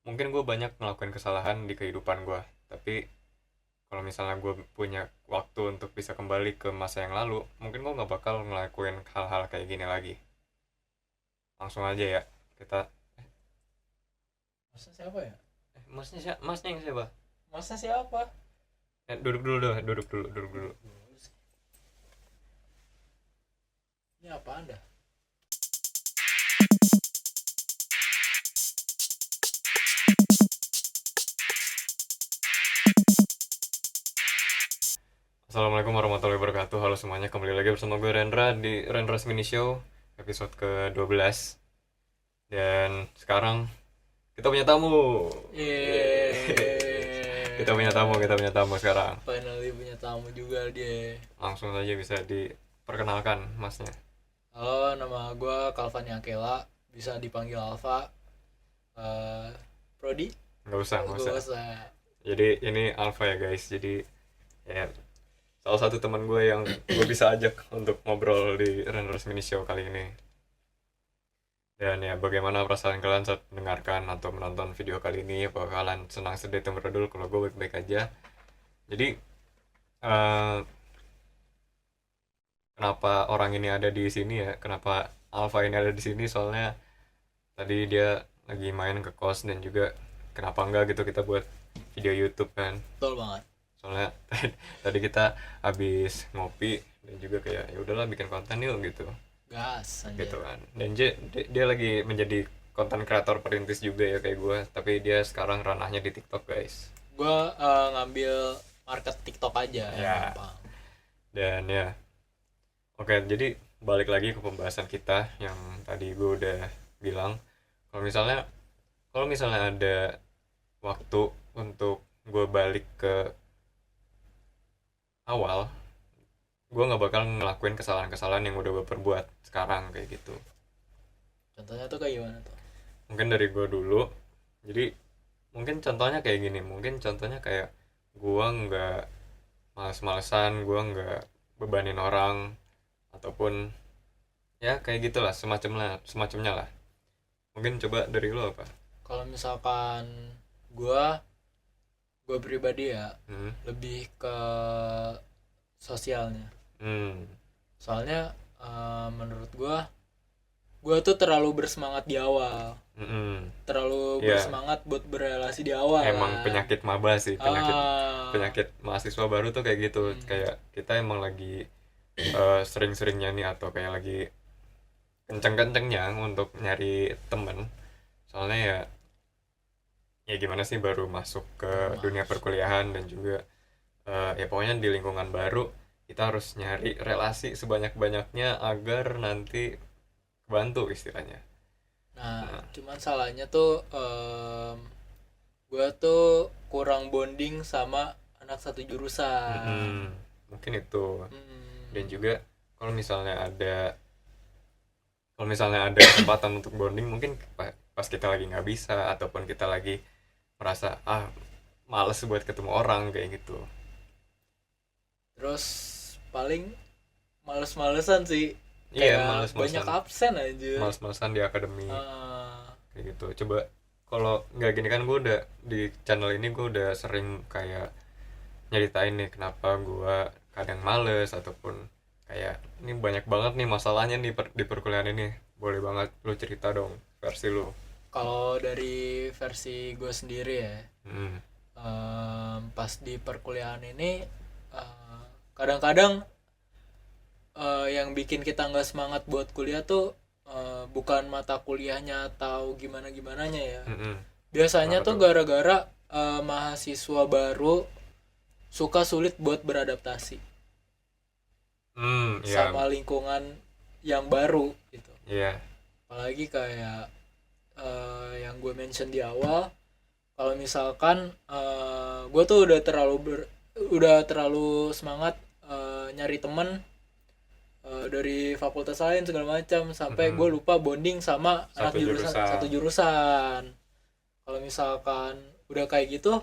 mungkin gue banyak ngelakuin kesalahan di kehidupan gue, tapi kalau misalnya gue punya waktu untuk bisa kembali ke masa yang lalu, mungkin gue nggak bakal ngelakuin hal-hal kayak gini lagi. Langsung aja ya, kita. Masnya siapa ya? Masnya yang siapa? Masnya siapa? Duduk dulu deh, duduk dulu. Ini apa anda? Assalamualaikum warahmatullahi wabarakatuh. Halo semuanya, kembali lagi bersama gue Rendra di Rendra's Mini Show episode ke-12. Dan sekarang kita punya tamu. Yeay. Kita punya tamu sekarang. Finally punya tamu juga dia. Langsung saja bisa diperkenalkan masnya. Halo, nama gue Calvani Akela, bisa dipanggil Alfa. Prodi? Nggak usah, nggak Gak usah. usah. Jadi ini Alpha ya guys. Jadi ya salah satu teman gue yang gue bisa ajak untuk ngobrol di Rendra's Mini Show kali ini. Dan ya, bagaimana perasaan kalian saat mendengarkan atau menonton video kali ini? Apakah kalian senang, sedih, temperedul? Kalau gue baik-baik aja. Jadi, eh, kenapa orang ini ada di sini ya? Kenapa Alpha ini ada di sini? Soalnya tadi dia lagi main ke kos, dan juga kenapa enggak gitu kita buat video YouTube kan? Betul banget. Soalnya tadi kita habis ngopi dan juga kayak ya udahlah bikin konten yuk gitu. Gas aja. Gitu kan. Dan dia lagi menjadi konten kreator perintis juga ya kayak gue, tapi dia sekarang ranahnya di TikTok guys. Gue ngambil market TikTok aja Ya. gampang. Dan ya, oke, jadi balik lagi ke pembahasan kita yang tadi gue udah bilang, kalau misalnya ada waktu untuk gue balik ke awal, gue nggak bakal ngelakuin kesalahan-kesalahan yang udah gue perbuat sekarang kayak gitu. Contohnya tuh kayak gimana tuh? Mungkin dari gue dulu. Jadi mungkin contohnya kayak gini, mungkin contohnya kayak gua nggak males-malesan, gua nggak bebanin orang, ataupun ya kayak gitulah, semacamnya lah. Mungkin coba dari lo apa? Kalau misalkan gue pribadi ya Hmm. lebih ke sosialnya. Hmm. Soalnya menurut gue tuh terlalu bersemangat di awal, Hmm. terlalu Iya. bersemangat buat berrelasi di awal Emang kan. penyakit maba sih, Ah, penyakit mahasiswa baru tuh kayak gitu. Kayak kita emang lagi sering-seringnya nih, atau kayak lagi kenceng-kencengnya untuk nyari temen. Soalnya ya gimana sih, baru masuk ke dunia perkuliahan, dan juga ya pokoknya di lingkungan baru kita harus nyari relasi sebanyak-banyaknya agar nanti kebantu istilahnya. nah cuman salahnya tuh gue tuh kurang bonding sama anak satu jurusan. Mm-mm. Mungkin itu. Dan Hmm, juga kalau misalnya ada kalau misalnya ada kesempatan untuk bonding, mungkin pas kita lagi nggak bisa, ataupun kita lagi merasa males buat ketemu orang kayak gitu. terus paling males-malesan sih, Iya, kayak males-malesan. banyak absen aja. Males-malesan di akademi Ah, kayak gitu. Coba kalau nggak gini kan, gue udah di channel ini gue udah sering kayak nyeritain nih kenapa gue kadang males, ataupun kayak ini banyak banget nih masalahnya nih di perkuliahan ini. Boleh banget lu cerita dong versi lu. kalau dari versi gue sendiri ya, Hmm. pas di perkuliahan ini eh, kadang-kadang yang bikin kita nggak semangat buat kuliah tuh bukan mata kuliahnya atau gimana gimananya ya. Mm-mm. Biasanya Kenapa tuh tuh? gara-gara mahasiswa baru suka sulit buat beradaptasi Iya, sama lingkungan yang baru gitu. iya. Apalagi kayak yang gue mention di awal, kalau misalkan gue tuh udah terlalu semangat nyari temen dari fakultas lain segala macam, sampai gue lupa bonding sama anak Satu jurusan jurusan. satu jurusan. Kalau misalkan udah kayak gitu,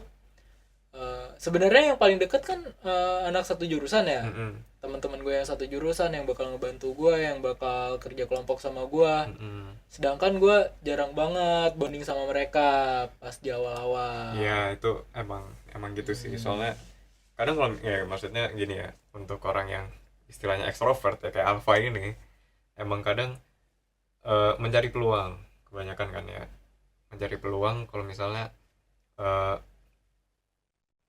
sebenarnya yang paling deket kan anak satu jurusan ya. Mm-mm. teman-teman gue yang satu jurusan yang bakal ngebantu gue, yang bakal kerja kelompok sama gue. Sedangkan gue jarang banget bonding sama mereka pas di awal-awal. Iya, itu emang gitu sih. Soalnya kadang kalau ya maksudnya gini ya, untuk orang yang istilahnya ekstrovert ya kayak Alfa ini, emang kadang mencari peluang kebanyakan kan ya. Mencari peluang kalau misalnya eh,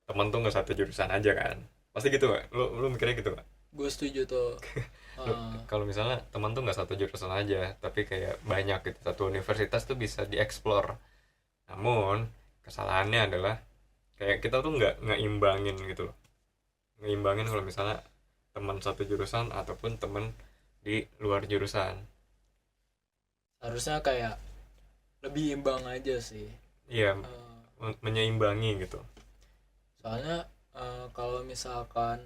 temen tuh nggak satu jurusan aja kan. Pasti gitu gak? Lu mikirnya gitu gak? Gue setuju tuh. Kalau misalnya teman tuh nggak satu jurusan aja tapi kayak banyak gitu, satu universitas tuh bisa dieksplor, namun kesalahannya adalah kayak kita tuh nggak imbangin gitu loh, ngeimbangin kalau misalnya teman satu jurusan ataupun teman di luar jurusan. Harusnya kayak lebih imbang aja sih. Iya, menyeimbangi gitu. Soalnya kalau misalkan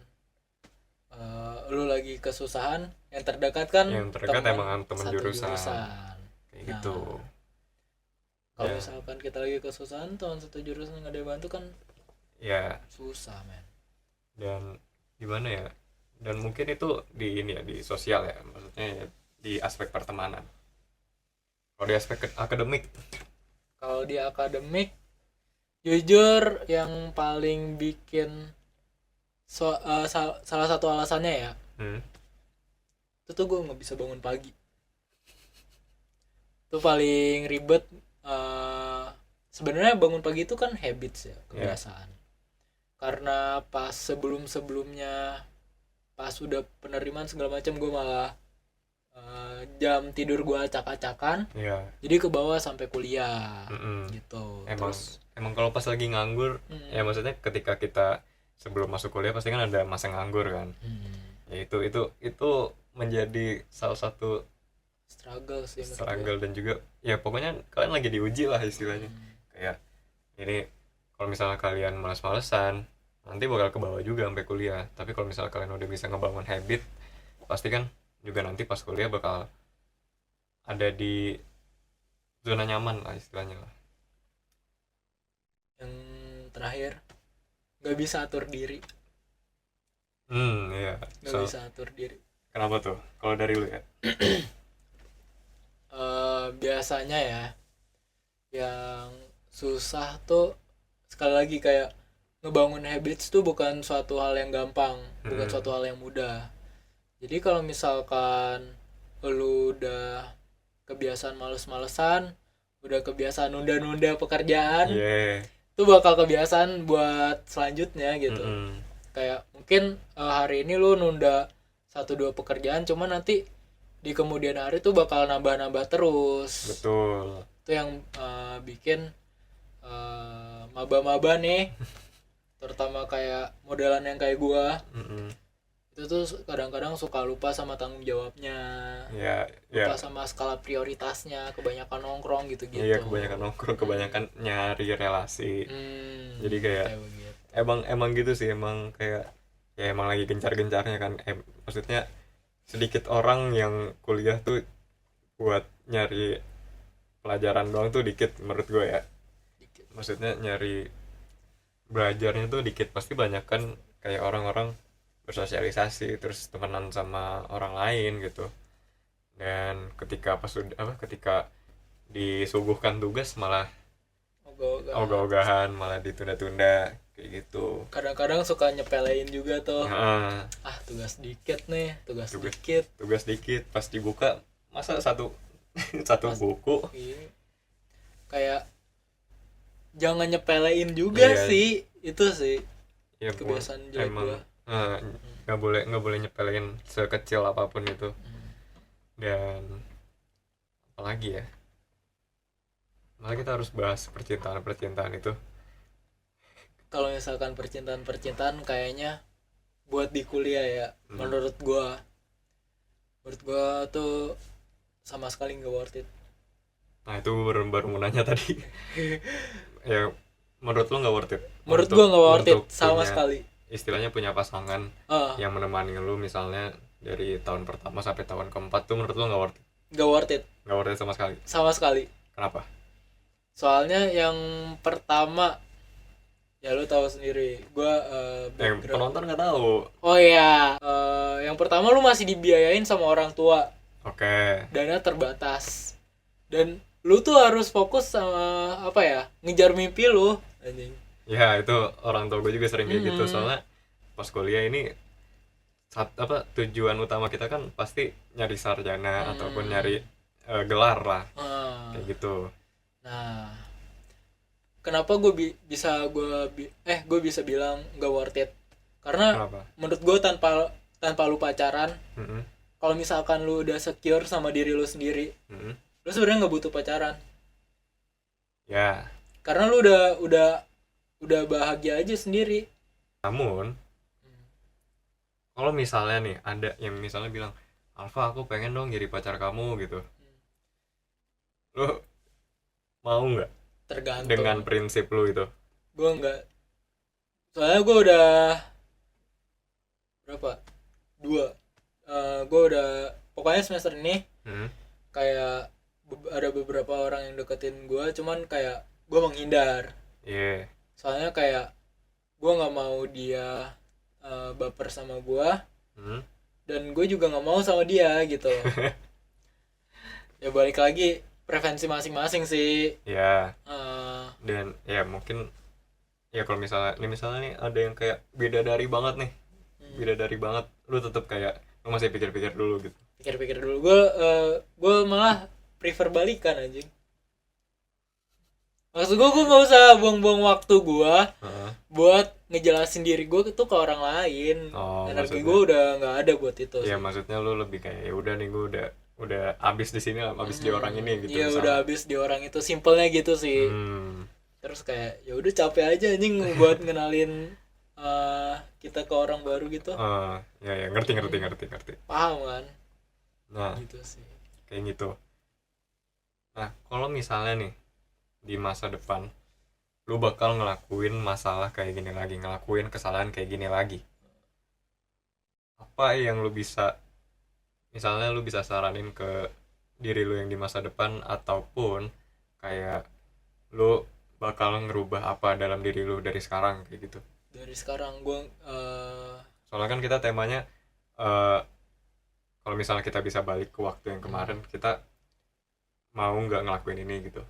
lu lagi kesusahan, yang terdekat kan Yang terdekat emang teman satu jurusan kayak Nah, gitu kalau ya. misalkan kita lagi kesusahan, teman satu jurusan nggak ada yang bantu kan Ya, susah men. dan gimana ya, dan mungkin itu di ini ya, di sosial ya, maksudnya ya, di aspek pertemanan. Kalau di aspek akademik, Kalau di akademik, jujur yang paling bikin salah satu alasannya ya, itu tuh gue nggak bisa bangun pagi. Itu paling ribet. Sebenarnya bangun pagi itu kan habits ya, kebiasaan. Karena pas sebelumnya pas udah penerimaan segala macam, gue malah jam tidur gue acak-acakan, ya. jadi ke bawah sampai kuliah gitu. Emang kalau pas lagi nganggur, ya maksudnya ketika kita sebelum masuk kuliah pasti kan ada masa nganggur kan. Ya itu menjadi salah satu struggle sih, dan juga ya pokoknya kalian lagi diuji lah istilahnya. Kayak ini, kalau misalnya kalian malas-malesan nanti bakal ke bawah juga sampai kuliah. Tapi kalau misalnya kalian udah bisa ngebangun habit, pasti kan juga nanti pas kuliah bakal ada di zona nyaman lah istilahnya lah. Yang terakhir, nggak bisa atur diri. Iya. Nggak bisa atur diri. Kenapa tuh kalau dari lu ya? Biasanya ya yang susah tuh, sekali lagi kayak ngebangun habits tuh bukan suatu hal yang gampang, bukan suatu hal yang mudah. Jadi kalau misalkan lu udah kebiasaan males-malesan, udah kebiasaan nunda-nunda pekerjaan, itu bakal kebiasaan buat selanjutnya gitu. Kayak mungkin hari ini lu nunda 1-2 pekerjaan, cuma nanti di kemudian hari tuh bakal nambah-nambah terus. Betul. Itu yang bikin maba-maba nih, terutama kayak modelan yang kayak gua, itu tuh kadang-kadang suka lupa sama tanggung jawabnya, lupa sama skala prioritasnya, kebanyakan nongkrong gitu-gitu. Iya, kebanyakan nongkrong, kebanyakan nyari relasi. Jadi kayak emang gitu sih, emang kayak ya emang lagi gencar-gencarnya kan. Maksudnya sedikit orang yang kuliah tuh buat nyari pelajaran doang tuh dikit menurut gue ya. Maksudnya nyari belajarnya tuh dikit, pasti banyak kan kayak orang-orang bersosialisasi terus temenan sama orang lain gitu. Dan ketika ketika disuguhkan tugas malah ogah-ogahan, malah ditunda-tunda kayak gitu. Kadang-kadang suka nyepelein juga tuh. Tugas dikit nih, tugas dikit pas dibuka masa satu buku. Kayak jangan nyepelein juga sih, itu sih ya, kebiasaan jelek gua. Nggak boleh nyepelein sekecil apapun itu. Dan apalagi ya, malah kita harus bahas percintaan itu. Kalau misalkan percintaan kayaknya buat di kuliah ya, menurut gua tuh sama sekali nggak worth it. Nah itu baru mau nanya tadi. Ya menurut lo nggak worth it? Menurut gua nggak worth it sama sekali. Istilahnya punya pasangan yang menemani lo misalnya dari tahun pertama sampai tahun keempat tuh, menurut lo nggak worth it? Nggak worth it. Nggak worth it sama sekali. Sama sekali. Kenapa? Soalnya yang pertama Ya lu tahu sendiri, gue Yang background. penonton nggak tahu. Oh iya, yang pertama lu masih dibiayain sama orang tua, Oke. dana terbatas, dan lu tuh harus fokus sama apa ya, ngejar mimpi lu, anjing. Ya itu orang tua gue juga sering kayak gitu, Mm-mm. soalnya pas kuliah ini tujuan utama kita kan pasti nyari sarjana ataupun nyari gelar lah Ah, kayak gitu. nah, kenapa gue bisa bilang nggak worth it? Karena Kenapa? menurut gue tanpa lu pacaran, Mm-mm. kalau misalkan lu udah secure sama diri lu sendiri, Mm-mm. lu sebenarnya nggak butuh pacaran. Ya, Karena lu udah bahagia aja sendiri. namun kalau misalnya nih ada yang misalnya bilang, Alfa aku pengen dong jadi pacar kamu gitu, lu mau nggak Tergantung. dengan prinsip lu itu? Gue nggak, soalnya gue udah berapa, dua, gue udah pokoknya semester ini Hmm? kayak ada beberapa orang yang deketin gue, cuman kayak gue menghindar. Iya. Soalnya kayak gue nggak mau dia baper sama gue, Hmm? dan gue juga nggak mau sama dia gitu. Ya balik lagi preferensi masing-masing sih. Ya, Eh, dan ya mungkin ya kalau misalnya nih ada yang kayak bidadari banget nih, bidadari banget, lu tetap kayak lu masih pikir-pikir dulu gitu. pikir-pikir dulu. Gue malah prefer balikan anjing. Maksud gue nggak usah buang-buang waktu gue Heeh. buat ngejelasin diri gue itu ke orang lain. Oh, Energi maksudnya- gue udah nggak ada buat itu Ya sih. maksudnya lu lebih kayak ya udah nih gue udah abis di sini lah, abis di orang ini gitu. Iya misalnya. udah habis di orang itu, simpelnya gitu sih. Terus kayak ya udah capek aja anjing buat ngenalin kita ke orang baru gitu. Ya ngerti. Paham kan? Nah Gitu sih. kayak gitu. Nah kalau misalnya nih di masa depan lu bakal ngelakuin masalah kayak gini lagi, ngelakuin kesalahan kayak gini lagi, apa yang lu bisa, misalnya lu bisa saranin ke diri lu yang di masa depan, ataupun kayak lu bakal ngerubah apa dalam diri lu dari sekarang kayak gitu. Dari sekarang gue Soalnya kan kita temanya eh, kalau misalnya kita bisa balik ke waktu yang kemarin, kita mau nggak ngelakuin ini gitu,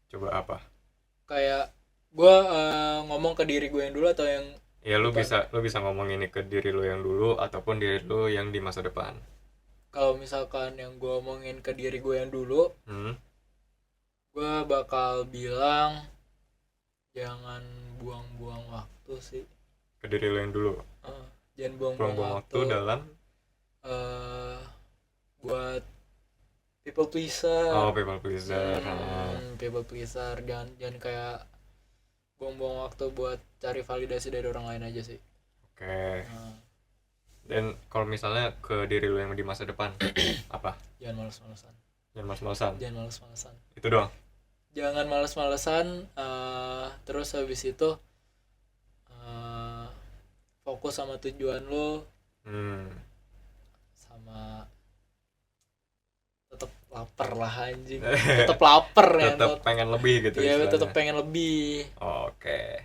coba apa? kayak gue ngomong ke diri gue yang dulu atau yang Ya lu depan? bisa ngomong ini ke diri lu yang dulu ataupun diri lu yang di masa depan. Kalau misalkan yang gue omongin ke diri gue yang dulu, gue bakal bilang jangan buang-buang waktu sih. Ke diri lu yang dulu, Jangan buang-buang buang-buang waktu waktu dalam buat people pleaser. people pleaser. People pleaser, jangan kayak buang-buang waktu buat cari validasi dari orang lain aja sih. Oke. Dan kalau misalnya ke diri lu yang di masa depan, apa? Jangan males-malesan. Jangan males-malesan. Itu doang. Jangan males-malesan. Terus habis itu fokus sama tujuan lo, sama tetap lapar lah anjing. Tetap lapar ya. Tetap pengen lebih gitu. Iya, istilahnya. tetap pengen lebih. Oke.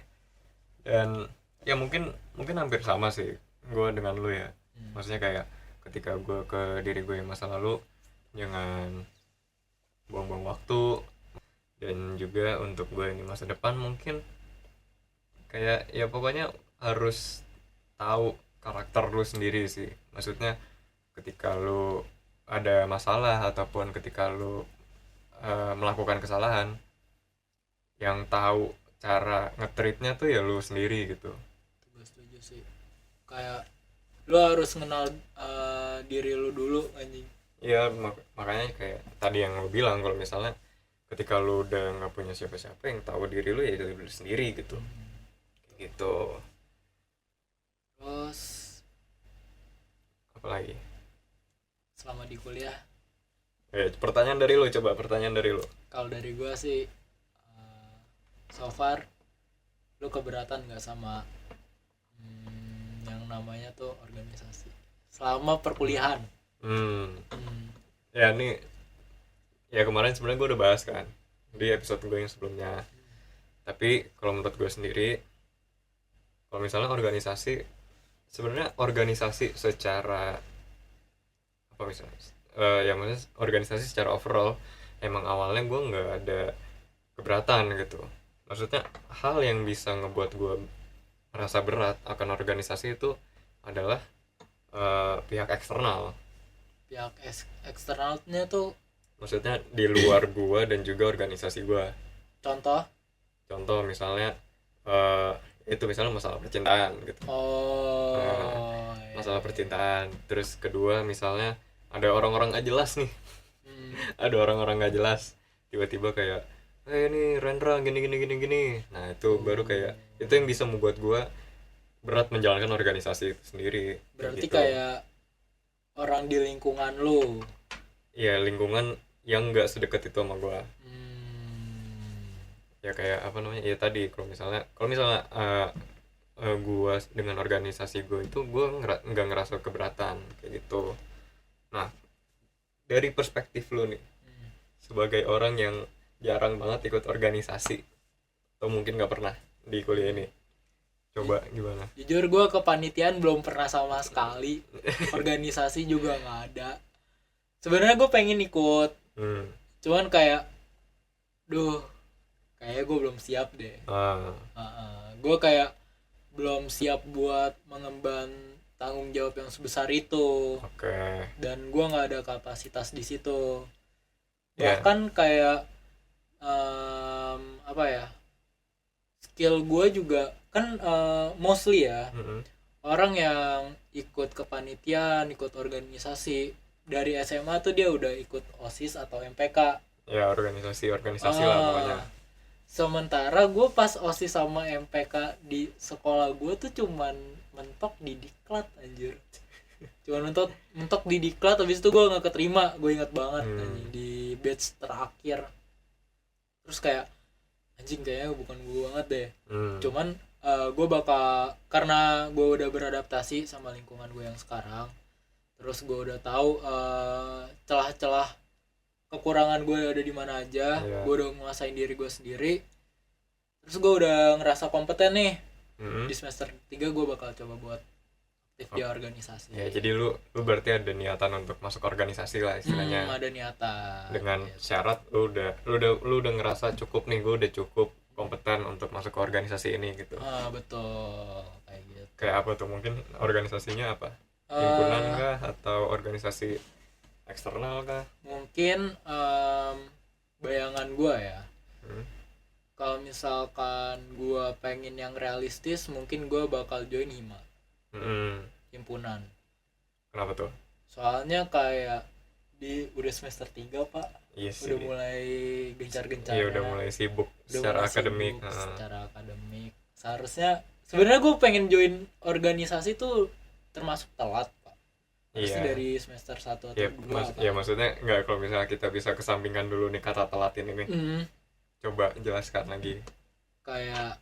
Dan ya mungkin hampir sama sih gue dengan lu ya. Maksudnya kayak ketika gue ke diri gue yang masa lalu, jangan buang-buang waktu. Dan juga untuk gue yang di masa depan, mungkin kayak ya pokoknya harus tahu karakter lu sendiri sih. Maksudnya ketika lu ada masalah ataupun ketika lu melakukan kesalahan, yang tahu cara nge-treatnya tuh ya lu sendiri gitu. Gue setuju sih. Kayak lu harus kenal diri lu dulu anjing. Ya makanya kayak tadi yang lu bilang, kalau misalnya ketika lu udah nggak punya siapa-siapa yang tahu diri lu, ya diri lu sendiri gitu. Gitu. Terus apa lagi? selama di kuliah, Pertanyaan dari lu, coba pertanyaan dari lu. kalau dari gue sih so far lu keberatan nggak sama yang namanya tuh organisasi selama perkuliahan? Ya ini ya kemarin sebenarnya gue udah bahas kan di episode gue yang sebelumnya. Tapi kalau menurut gue sendiri, Kalau misalnya organisasi, sebenarnya organisasi secara apa misalnya, ya maksudnya organisasi secara overall emang awalnya gue nggak ada keberatan gitu. Maksudnya hal yang bisa ngebuat gue merasa berat akan organisasi itu adalah pihak eksternal. Pihak eksternalnya tuh Maksudnya di luar gue dan juga organisasi gue. contoh. Contoh misalnya eh itu misalnya masalah percintaan gitu. Oh, Masalah iya. percintaan. Terus kedua misalnya ada orang-orang gak jelas nih. Hmm, Ada orang-orang gak jelas. Tiba-tiba kayak, ini Rendra gini gini gini gini. Nah itu baru kayak itu yang bisa membuat gue berat menjalankan organisasi itu sendiri. berarti gitu. kayak orang di lingkungan lu. Ya lingkungan yang nggak sedekat itu sama gue. Hmm, Ya kayak apa namanya, ya tadi kalau misalnya gue dengan organisasi gue itu gue nggak ngerasa keberatan kayak gitu. Nah dari perspektif lu nih hmm. sebagai orang yang jarang banget ikut organisasi atau mungkin nggak pernah di kuliah ini, coba gimana? Jujur gue kepanitiaan belum pernah sama sekali. Organisasi juga nggak ada. Sebenarnya gue pengen ikut, hmm. cuman kayak, duh, kayaknya gue belum siap deh. ah Gue kayak belum siap buat mengemban tanggung jawab yang sebesar itu, oke. dan gue nggak ada kapasitas di situ. Ya. Bahkan kayak apa ya, skill gue juga kan mostly ya, Mm-mm. orang yang ikut kepanitiaan, ikut organisasi dari SMA tuh dia udah ikut OSIS atau MPK. Ya organisasi lah pokoknya. Sementara gue pas OSIS sama MPK di sekolah gue tuh cuman mentok di diklat anjir. Cuman mentok di diklat, habis itu gue nggak keterima. Gue ingat banget anjing, di batch terakhir. Terus kayak anjing kayaknya bukan gue banget deh. Cuman gue bakal, karena gue udah beradaptasi sama lingkungan gue yang sekarang, terus gue udah tahu celah-celah kekurangan gue ada di mana aja. Yeah. Gue udah nguasain diri gue sendiri, terus gue udah ngerasa kompeten nih. Di semester 3 gue bakal coba buat aktif di organisasi. Ya jadi lu berarti ada niatan untuk masuk organisasi lah istilahnya. Ada niatan Dengan gitu. syarat lu udah ngerasa cukup nih, gue udah cukup kompeten untuk masuk ke organisasi ini gitu. Betul kayak gitu. Kayak apa tuh, mungkin organisasinya apa? Himpunan kah atau organisasi eksternal kah? Mungkin bayangan gue ya, kalau misalkan gue pengen yang realistis, mungkin gue bakal join hima, himpunan. Kenapa tuh? Soalnya kayak udah semester 3 pak. Yes, udah mulai gencar-gencar. Iya udah mulai sibuk secara akademik. Secara akademik seharusnya sebenarnya gue pengen join organisasi tuh termasuk telat pak. Harusnya dari semester 1 atau 2 ya maksudnya nggak, kalau misalnya kita bisa kesampingkan dulu nih kata telatin ini. Coba jelaskan lagi. Kayak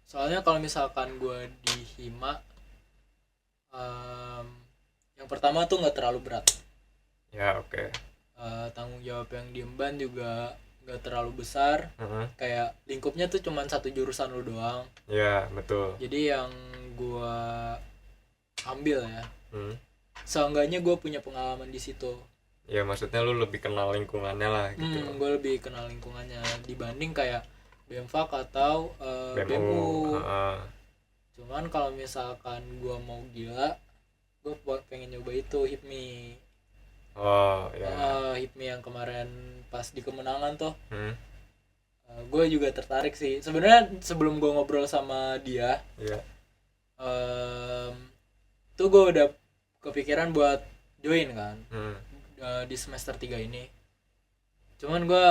soalnya kalau misalkan gue di hima, yang pertama tuh nggak terlalu berat. Ya oke. Tanggung jawab yang diemban juga nggak terlalu besar. Kayak lingkupnya tuh cuma satu jurusan lu doang. Ya betul. Jadi yang gue ambil ya, seenggaknya gue punya pengalaman di situ. Ya maksudnya lu lebih kenal lingkungannya lah gitu. Gue lebih kenal lingkungannya dibanding kayak BMFAK atau BMU. Cuman kalau misalkan gue mau gila, gue pengen nyoba itu HIPMI. HIPMI yang kemarin pas di kemenangan tuh. Gue juga tertarik sih sebenarnya. Sebelum gue ngobrol sama dia, tuh gue udah kepikiran buat join kan. Di semester 3 ini. Cuman gue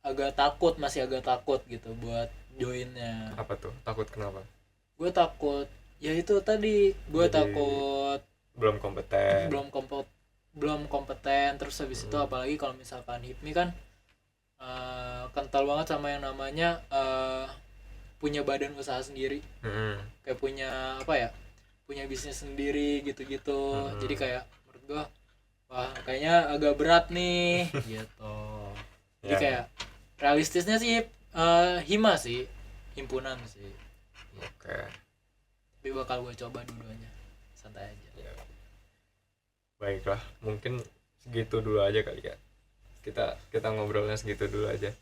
agak takut, masih agak takut gitu buat joinnya. Apa tuh? Takut kenapa? Gue takut ya itu tadi, gue takut belum kompeten. Terus habis itu apalagi kalau misalkan HIPMI kan kental banget sama yang namanya punya badan usaha sendiri. Kayak punya apa ya, punya bisnis sendiri gitu-gitu. Jadi kayak menurut gue, wah kayaknya agak berat nih gitu. Jadi kayak realistisnya sih hima sih. himpunan sih. Oke. Tapi bakal gue coba dua-duanya, santai aja. Ya. Baiklah, mungkin segitu dulu aja kali ya. Kita ngobrolnya segitu dulu aja.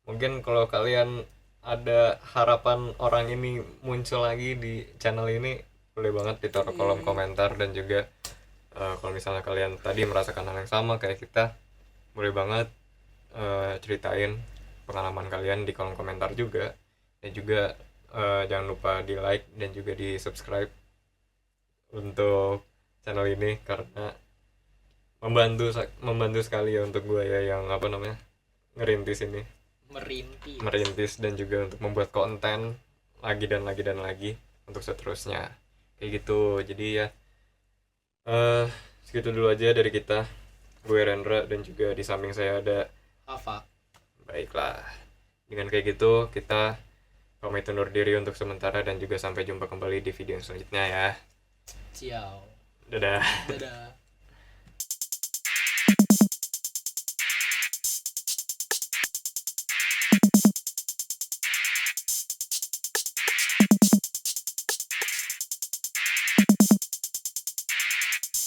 Mungkin kalau kalian ada harapan orang ini muncul lagi di channel ini, boleh banget ditaruh kolom komentar. Dan juga kalau misalnya kalian tadi merasakan hal yang sama kayak kita, boleh banget ceritain pengalaman kalian di kolom komentar juga. Dan juga jangan lupa di like dan juga di subscribe untuk channel ini, karena membantu sekali ya untuk gue ya, yang apa namanya, ngerintis ini, merintis dan juga untuk membuat konten lagi dan lagi dan lagi untuk seterusnya kayak gitu. Jadi ya segitu dulu aja dari kita. Gue Rendra dan juga di samping saya ada Hava. Baiklah, dengan kayak gitu kita pamit undur diri untuk sementara, dan juga sampai jumpa kembali di video selanjutnya ya. Ciao. Dadah. Dadah.